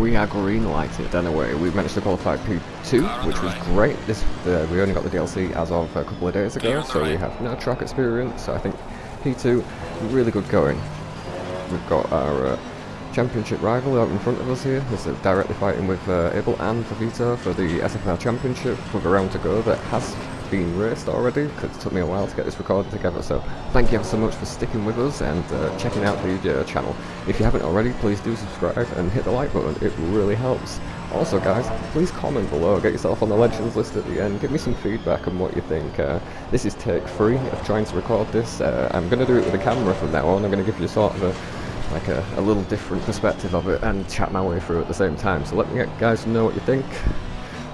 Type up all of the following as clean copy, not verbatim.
we are green lighted anyway. We managed to qualify P2, which was great. We only got the DLC as of a couple of days ago, so we have no track experience. So I think P2, really good going. We've got our championship rival out in front of us here. This is directly fighting with Abel and Favito for the SFR Championship with a round to go that has been raced already, because it took me a while to get this recorded together. So thank you ever so much for sticking with us and checking out the channel. If you haven't already, please do subscribe and hit the like button, it really helps. Also guys, please comment below, get yourself on the legends list at the end, give me some feedback on what you think. This is take 3 of trying to record this. I'm going to do it with a camera from now on. I'm going to give you sort of a little different perspective of it and chat my way through at the same time. So let me guys know what you think.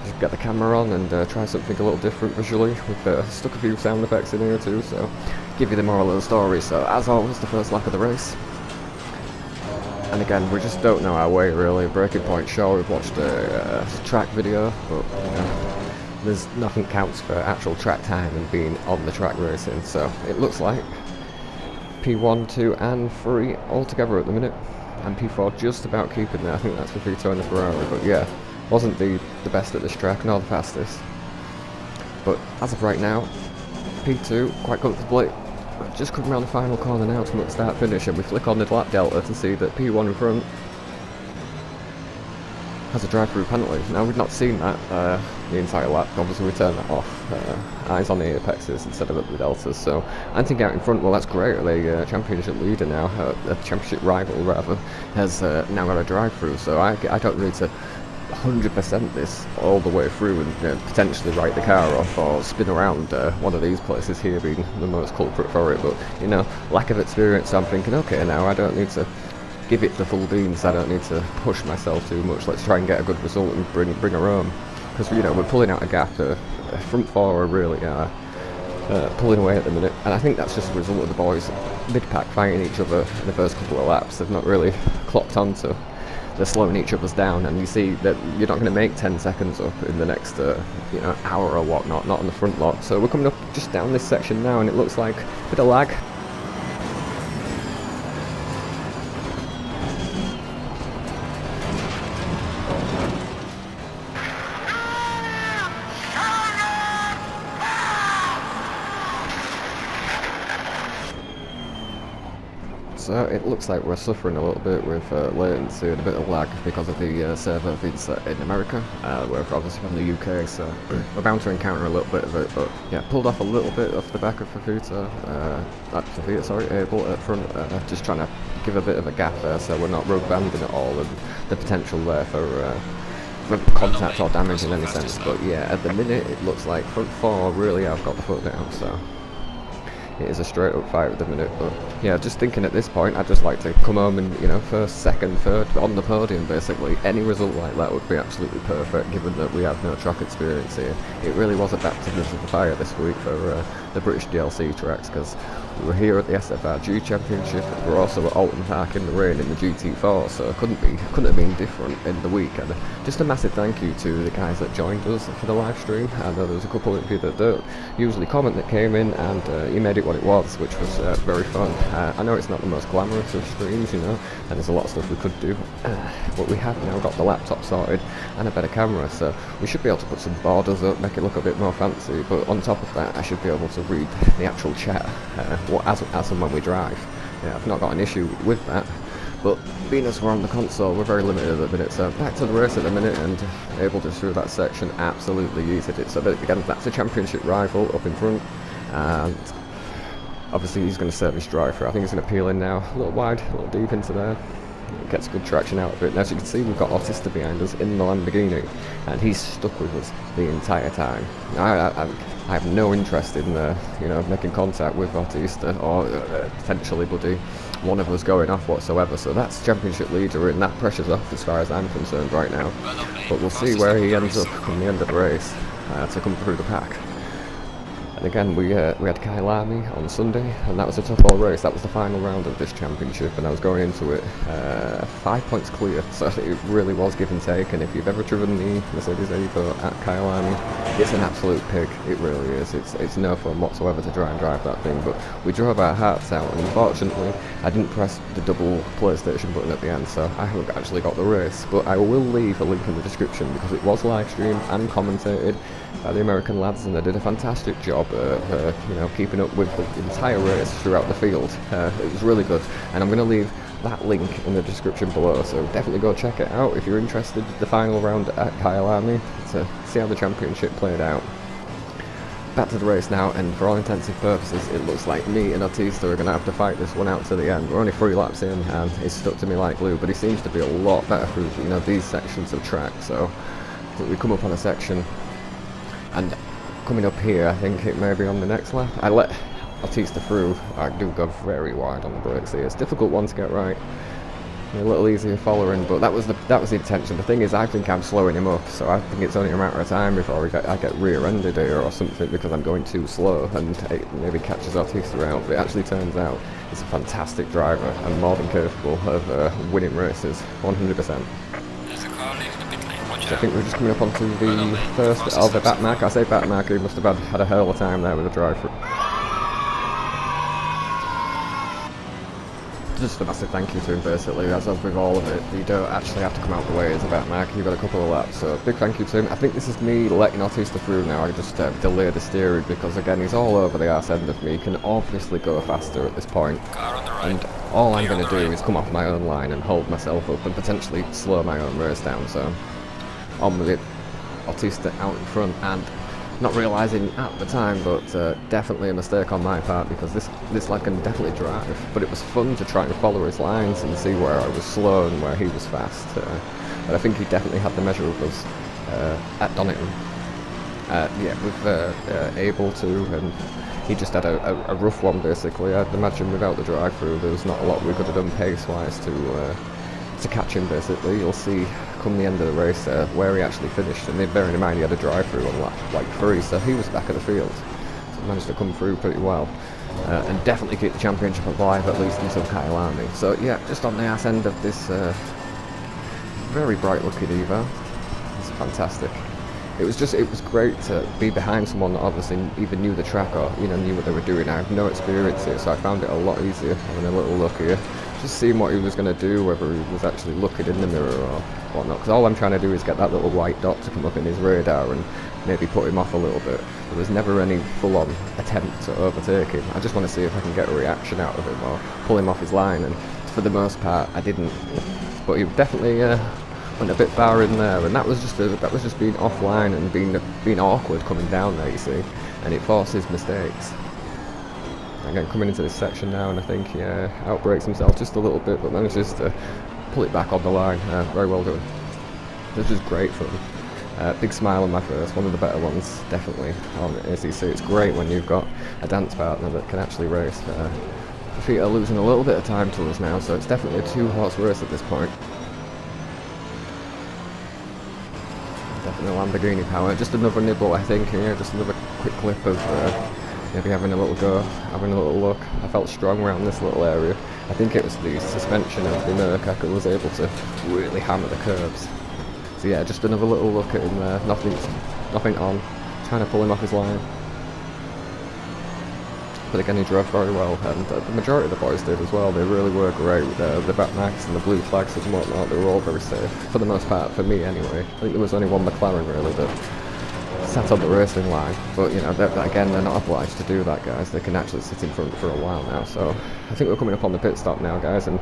Just get the camera on and try something a little different visually. We've stuck a few sound effects in here too, so give you the moral of the story. So as always, the first lap of the race. And again, we just don't know our way really. Breaking point, sure, we've watched a track video, but you know, there's nothing counts for actual track time and being on the track racing. So it looks like P1, 2 and 3 all together at the minute, and P4 just about keeping there. I think that's for Vito and the Ferrari, but yeah, wasn't the best at this track, nor the fastest. But as of right now, P2 quite comfortably. Just coming around the final corner now to make start finish, and we flick on the lap delta to see that P1 in front has a drive-through penalty. Now we've not seen that the entire lap, obviously we turned that off. Eyes on the apexes instead of at the deltas, so I'm thinking out in front, well that's great, the championship leader now, a championship rival rather, has now got a drive-through, so I don't need to 100% this all the way through and potentially write the car off or spin around one of these places here being the most culprit for it. But you know, lack of experience, I'm thinking okay, now I don't need to give it the full beans, I don't need to push myself too much, let's try and get a good result and bring her home, because you know, we're pulling out a gap. Front four are really pulling away at the minute, and I think that's just a result of the boys mid-pack fighting each other in the first couple of laps. They've not really clocked onto, they're slowing each other's down, and you see that you're not going to make 10 seconds up in the next you know, hour or whatnot, not on the front lot. So we're coming up just down this section now, and it looks like a bit of lag. So it looks like we're suffering a little bit with latency and a bit of lag because of the server being set in America. We're obviously from the UK, so we're bound to encounter a little bit of it. But yeah, pulled off a little bit off the back of Favito, Abel at front, just trying to give a bit of a gap there so we're not road banding at all, and the potential there for contact or damage in any sense. But yeah, at the minute it looks like front four really have got the foot down, so it is a straight up fight at the minute. But yeah, just thinking at this point, I'd just like to come home and, you know, first, second, third on the podium basically. Any result like that would be absolutely perfect, given that we have no track experience here. It really was a baptism of the fire this week for the British DLC tracks, because we were here at the SFR-G Championship, we're also at Donnington Park in the rain in the GT4, so it couldn't have been different in the week. And just a massive thank you to the guys that joined us for the live stream. I know there's a couple of you that don't usually comment that came in, and you made it what it was, which was very fun. I know it's not the most glamorous of streams, you know, and there's a lot of stuff we could do, but we have now got the laptop sorted and a better camera, so we should be able to put some borders up, make it look a bit more fancy. But on top of that, I should be able to read the actual chat as and when we drive. Yeah, I've not got an issue with that. But being as we're on the console, we're very limited at the minute, so back to the race at the minute, and able to through that section, absolutely yeeted it. So again, that's a championship rival up in front, and obviously he's going to serve his drive-through. I think he's going to peel in now, a little wide, a little deep into there. Gets good traction out of it. And as you can see, we've got Autista behind us in the Lamborghini, and he's stuck with us the entire time. I have no interest in you know, making contact with Autista or potentially bloody one of us going off whatsoever. So that's championship leader, and that pressure's off as far as I'm concerned right now. But we'll see where he ends up come the end of the race to come through the pack. And again, we had Kylami on Sunday, and that was a tough old race. That was the final round of this championship, and I was going into it 5 points clear, so it really was give and take. And if you've ever driven the Mercedes Evo at Kylami, it's an absolute pig. It really is. It's no fun whatsoever to try and drive that thing, but we drove our hearts out, and unfortunately I didn't press the double PlayStation button at the end, so I haven't actually got the race, but I will leave a link in the description because it was live streamed and commentated by the American lads, and they did a fantastic job you know, keeping up with the entire race throughout the field. It was really good, and I'm going to leave that link in the description below, so definitely go check it out if you're interested. The final round at Kylami to see how the championship played out. Back to the race now, and for all intents and purposes it looks like me and Bautista are going to have to fight this one out to the end. We're only 3 laps in and he's stuck to me like glue, but he seems to be a lot better through, you know, these sections of track. So I think we come up on a section, and coming up here, I think it may be on the next lap, I let Bautista through. I do go very wide on the brakes here. It's a difficult one to get right. A little easier following, but that was the intention. The thing is, I think I'm slowing him up, so I think it's only a matter of time before I get rear-ended here or something, because I'm going too slow and it maybe catches Bautista out. But it actually turns out he's a fantastic driver and more than capable of winning races, 100%. So I think we're just coming up onto the first of the back marker. I say back marker, he must have had a hell of a time there with the drive-through. Just a massive thank you to him, basically. As of with all of it, you don't actually have to come out the way as a back marker, you've got a couple of laps, so big thank you to him. I think this is me letting Bautista through now. I just delayed the steering because, again, he's all over the arse end of me. He can obviously go faster at this point, and all I'm going to do is come off my own line and hold myself up and potentially slow my own race down. So on with it, Bautista out in front, and not realising at the time, but definitely a mistake on my part, because this lad can definitely drive, but it was fun to try and follow his lines and see where I was slow and where he was fast. But I think he definitely had the measure of us at Donnington. Yeah, with able to, and he just had a rough one basically. I'd imagine without the drive-through there was not a lot we could have done pace-wise to catch him basically. You'll see come the end of the race where he actually finished, and then bearing in mind he had a drive-through on lap like 3, so he was back of the field, so he managed to come through pretty well and definitely keep the championship alive at least until Kylami. So yeah, just on the ass end of this very bright looking Evo. It's fantastic. It was great to be behind someone that obviously either knew the track or, you know, knew what they were doing. I have no experience here, so I found it a lot easier having a little look here, just seeing what he was going to do, whether he was actually looking in the mirror or whatnot, because all I'm trying to do is get that little white dot to come up in his radar and maybe put him off a little bit. There was never any full-on attempt to overtake him. I just want to see if I can get a reaction out of him or pull him off his line, and for the most part I didn't, but he definitely went a bit far in there, and that was just being offline and being awkward coming down there, you see, and it forces mistakes. Again, coming into this section now, and I think he outbrakes himself just a little bit, but manages to pull it back on the line. Very well done. This is great fun. Big smile on my face, one of the better ones, definitely, on ACC. It's great when you've got a dance partner that can actually race. The feet are losing a little bit of time to us now, so it's definitely a 2-horse race at this point. Definitely Lamborghini power. Just another nibble, I think, here, just another quick clip of maybe having a little go, having a little look. I felt strong around this little area. I think it was the suspension of the Merc was able to really hammer the curbs. So yeah, just another little look at him there. Nothing on. Trying to pull him off his line. But again, he drove very well, and the majority of the boys did as well. They really were great with the back marks and the blue flags and whatnot. They were all very safe, for the most part, for me anyway. I think there was only one McLaren really that sat on the racing line, but you know, again, they're not obliged to do that, guys. They can actually sit in front for a while now. So I think we're coming up on the pit stop now, guys, and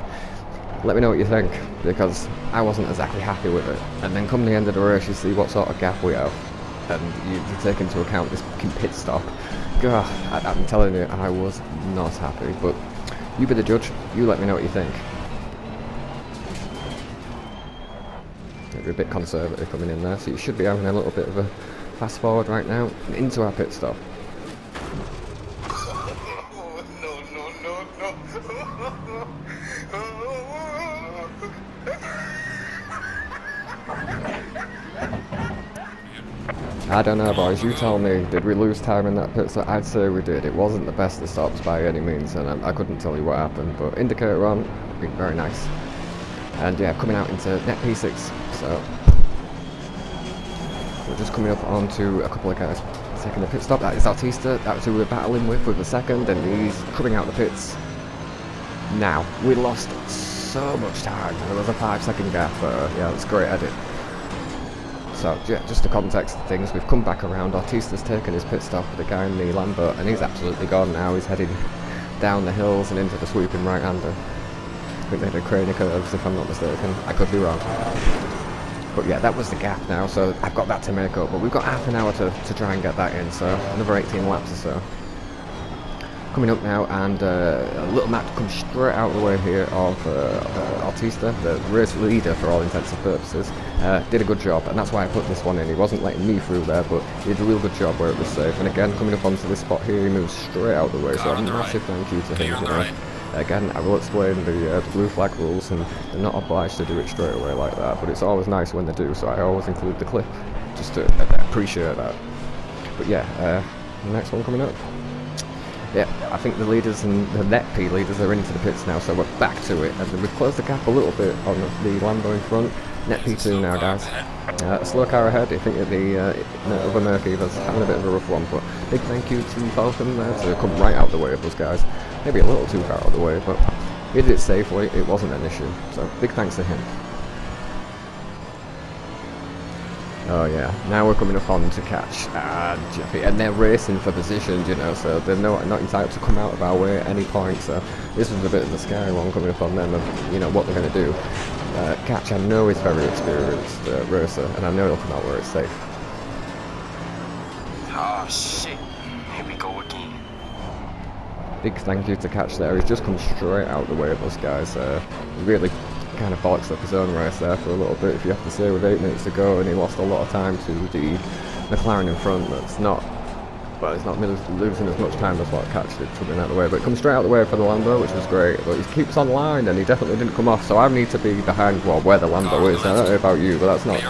let me know what you think, because I wasn't exactly happy with it. And then come the end of the race, you see what sort of gap we have, and you take into account this fucking pit stop. God, I'm telling you, I was not happy, but you be the judge. You let me know what you think. Maybe a bit conservative coming in there, so you should be having a little bit of a fast forward right now into our pit stop. I don't know, boys, you tell me, did we lose time in that pit stop? I'd say we did. It wasn't the best of stops by any means, and I couldn't tell you what happened, but indicator on, been very nice. And yeah, coming out into net P6, so we're just coming up onto a couple of guys taking the pit stop. That is Bautista, that's who we're battling with the second, and he's coming out the pits. Now, we lost so much time. There was a 5-second gap. Yeah, that's a great edit. So, yeah, just the context of things, we've come back around. Artista's taken his pit stop with the guy in the Lambo, and he's absolutely gone now. He's heading down the hills and into the sweeping right-hander. I think they did cranny curves, if I'm not mistaken. I could be wrong. But yeah, that was the gap now, so I've got that to make up. But we've got half an hour to try and get that in, so another 18 laps or so. Coming up now, and a little map comes straight out of the way here of Artista, the race leader for all intents and purposes. Did a good job, and that's why I put this one in. He wasn't letting me through there, but he did a real good job where it was safe. And again, coming up onto this spot here, he moves straight out of the way, so a massive thank you to him. Again, I will explain the blue flag rules, and they're not obliged to do it straight away like that, but it's always nice when they do, so I always include the clip, just to appreciate that. But yeah, the next one coming up. Yeah, I think the leaders and the net P leaders are into the pits now, so we're back to it. And we've closed the gap a little bit on the Lambo in front. Net P2 now, guys. A slow car ahead. I think that the other Murky was having a bit of a rough one, but big thank you to Falcon there to come right out the way of those guys. Maybe a little too far out of the way, but he did it safely. It wasn't an issue, so big thanks to him. Oh yeah, now we're coming up on to catch Jeffy, and they're racing for positions, you know, so they're not entitled to come out of our way at any point, so this was a bit of a scary one coming up on them of, you know, what they're going to do. Catch, I know, is very experienced racer, and I know he'll come out where it's safe. Oh shit, here we go again. Big thank you to Catch there, he's just come straight out the way of those guys, really kind of bollocks up his own race there for a little bit, if you have to say, with 8 minutes to go, and he lost a lot of time to the McLaren in front. That's not, well, he's not losing as much time as what Catch did coming out of the way, but it comes straight out the way for the Lambo, which was great, but he keeps on line, and he definitely didn't come off, so I need to be behind, well, where the Lambo is. I don't know about you, but that's not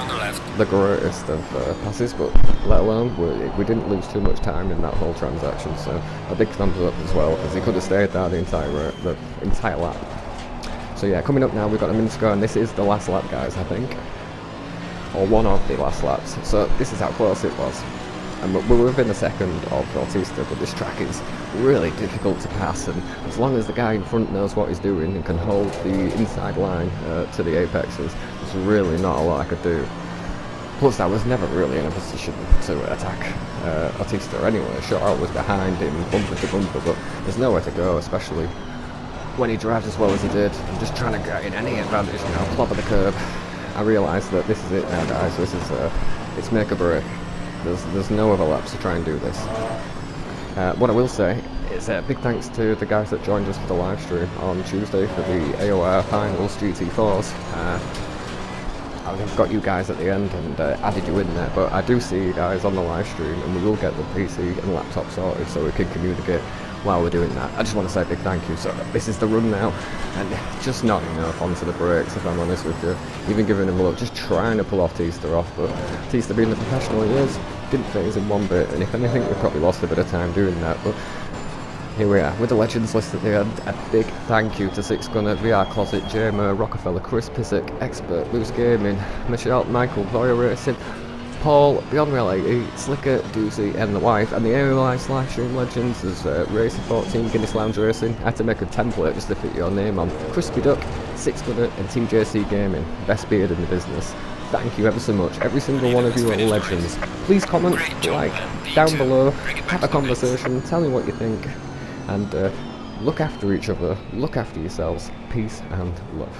the greatest of passes, but let alone, we didn't lose too much time in that whole transaction, so a big thumbs up as well, because he could have stayed there the entire lap. So yeah, coming up now, we've got a minute to go, and this is the last lap, guys, I think. Or one of the last laps. So this is how close it was. And we're within a second of Bautista, but this track is really difficult to pass, and as long as the guy in front knows what he's doing and can hold the inside line to the apexes, there's really not a lot I could do. Plus, I was never really in a position to attack Bautista anyway. Sure, I was behind him, bumper to bumper, but there's nowhere to go, especially when he drives as well as he did. I'm just trying to get in any advantage now, clobber the curb. I realise that this is it now, guys. This is it's make or break. There's no other laps to try and do this. What I will say is big thanks to the guys that joined us for the live stream on Tuesday for the AOR Finals GT4s. I've got you guys at the end and added you in there, but I do see you guys on the live stream, and we will get the PC and laptop sorted so we can communicate while we're doing that. I just want to say a big thank you. So this is the run now, and just not enough onto the brakes, if I'm honest with you. Even giving him a look, just trying to pull off Tista off, but Tista, being the professional he is, didn't phase him one bit, and if anything, we probably lost a bit of time doing that, but here we are, with the Legends list at the end. A big thank you to Six Gunner, VR Closet, JMO, Rockefeller, Chris Pissick, Expert, Loose Gaming, Michelle, Michael, Voyer Racing, Paul, Beyond Real 80, Slicker, Doozy, and the wife, and the AOI live stream legends as Racer 14, Guinness Lounge Racing. I had to make a template just to fit your name on. Crispy Duck, Six Gunner, and TJC Gaming, best beard in the business. Thank you ever so much. Every single one of you are legends. Please comment, like, down below, have a conversation, tell me what you think, and look after each other, look after yourselves. Peace and love.